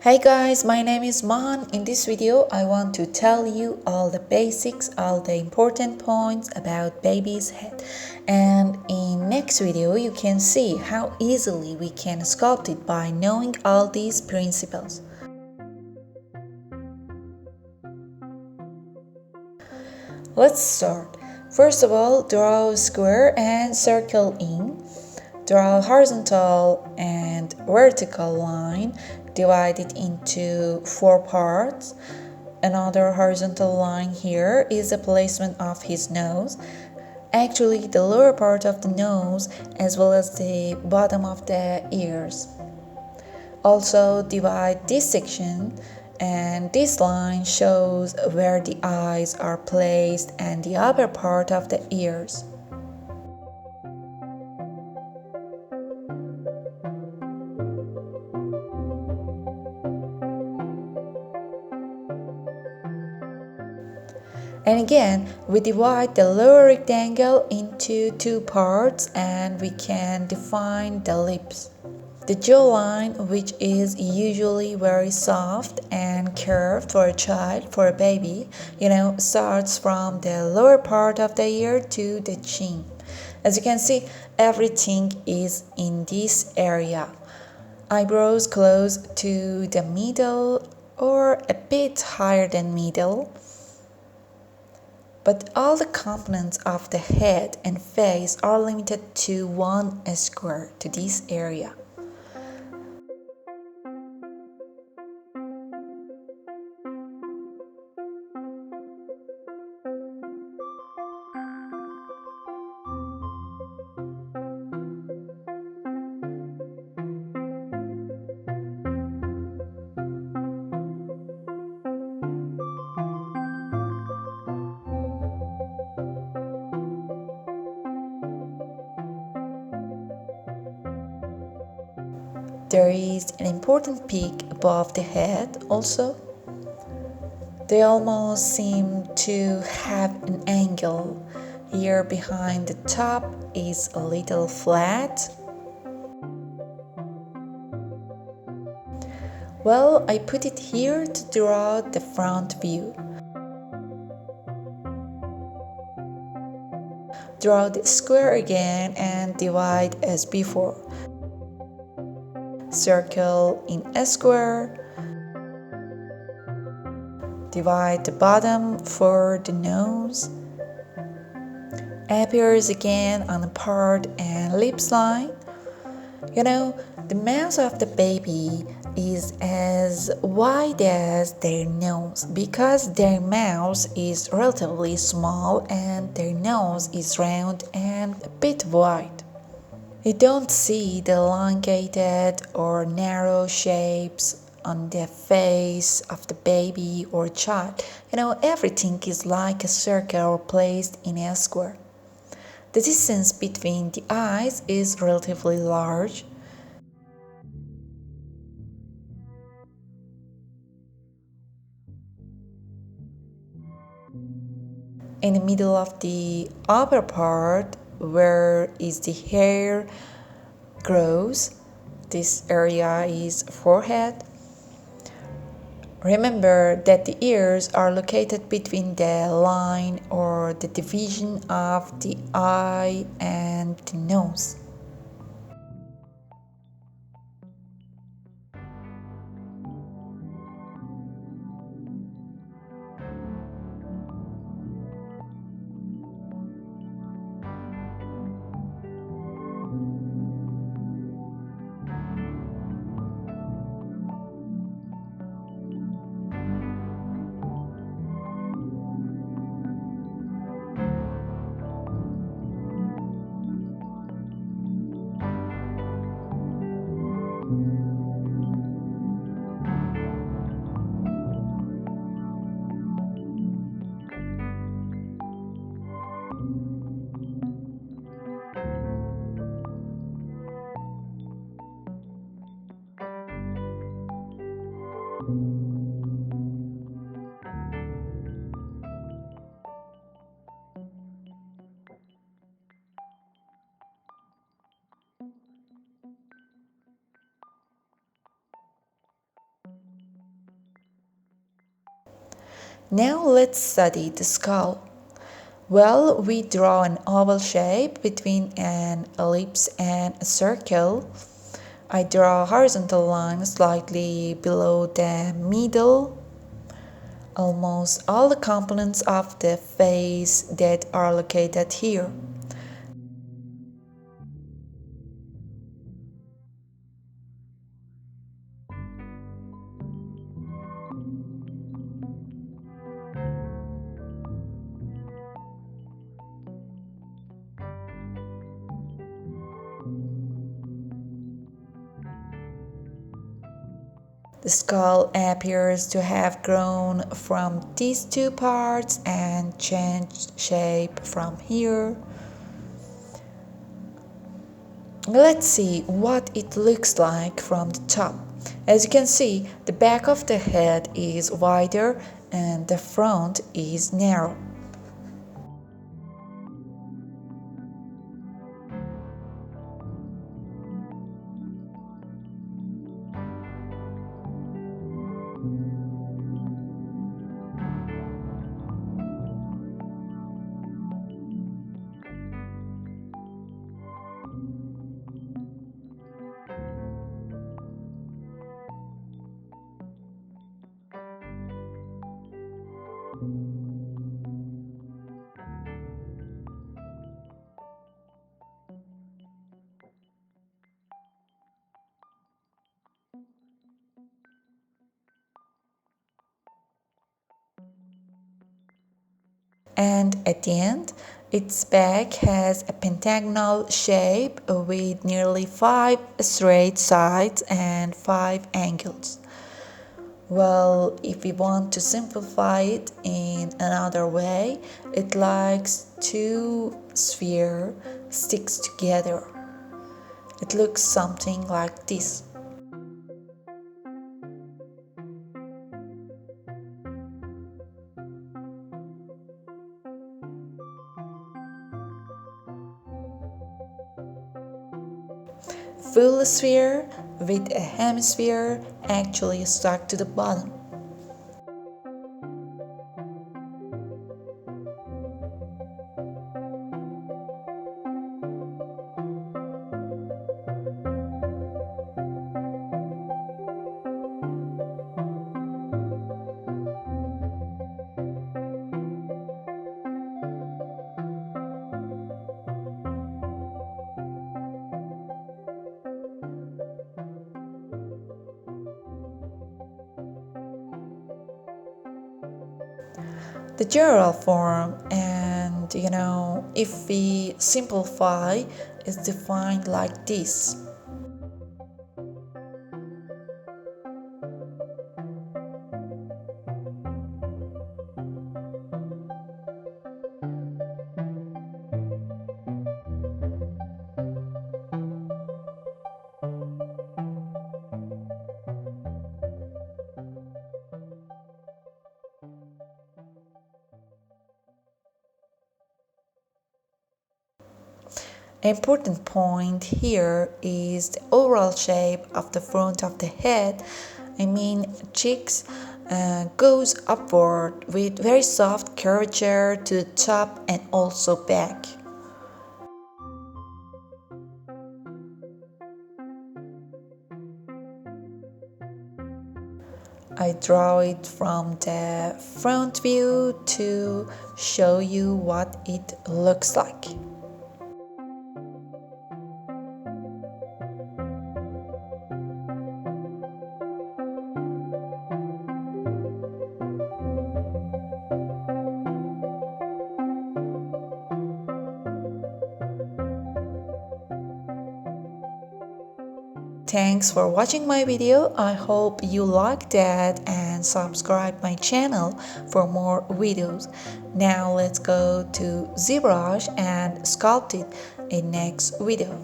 Hey guys, my name is Mahan. In this video, I want to tell you all the basics, all the important points about baby's head. And in next video, you can see how easily we can sculpt it by knowing all these principles. Let's start. First of all, draw a square and circle in. Draw a horizontal and vertical line, divide it into 4 parts. Another horizontal line here is the placement of his nose. Actually, the lower part of the nose as well as the bottom of the ears. Also divide this section, and this line shows where the eyes are placed and the upper part of the ears. And again, we divide the lower rectangle into 2 parts and we can define the lips. The jawline, which is usually very soft and curved for a child, for a baby, starts from the lower part of the ear to the chin. As you can see, everything is in this area. Eyebrows close to the middle or a bit higher than middle. But all the components of the head and face are limited to 1 square, to this area. There is an important peak above the head also. They almost seem to have an angle. Here behind the top is a little flat. Well, I put it here to draw the front view. Draw the square again and divide as before. Circle in a square. Divide the bottom for the nose. Appears again on the part and lips line. The mouth of the baby is as wide as their nose because their mouth is relatively small and their nose is round and a bit wide. You don't see the elongated or narrow shapes on the face of the baby or child. Everything is like a circle placed in a square. The distance between the eyes is relatively large. In the middle of the upper part, where is the hair grows, this area is forehead. Remember that the ears are located between the line or the division of the eye and the nose. Now let's study the skull. Well, we draw an oval shape between an ellipse and a circle. I draw a horizontal line slightly below the middle. Almost all the components of the face that are located here. The skull appears to have grown from these two parts and changed shape from here. Let's see what it looks like from the top. As you can see, the back of the head is wider and the front is narrow. And at the end, its back has a pentagonal shape with nearly 5 straight sides and 5 angles. Well, if we want to simplify it in another way, it likes two spheres sticks together. It looks something like this. Full sphere with a hemisphere actually stuck to the bottom. The general form, and if we simplify, is defined like this. Important point here is the overall shape of the front of the head. Cheeks goes upward with very soft curvature to the top and also back. I draw it from the front view to show you what it looks like. Thanks for watching my video. I hope you liked that and subscribe my channel for more videos. Now let's go to Zbrush and sculpt it in next video.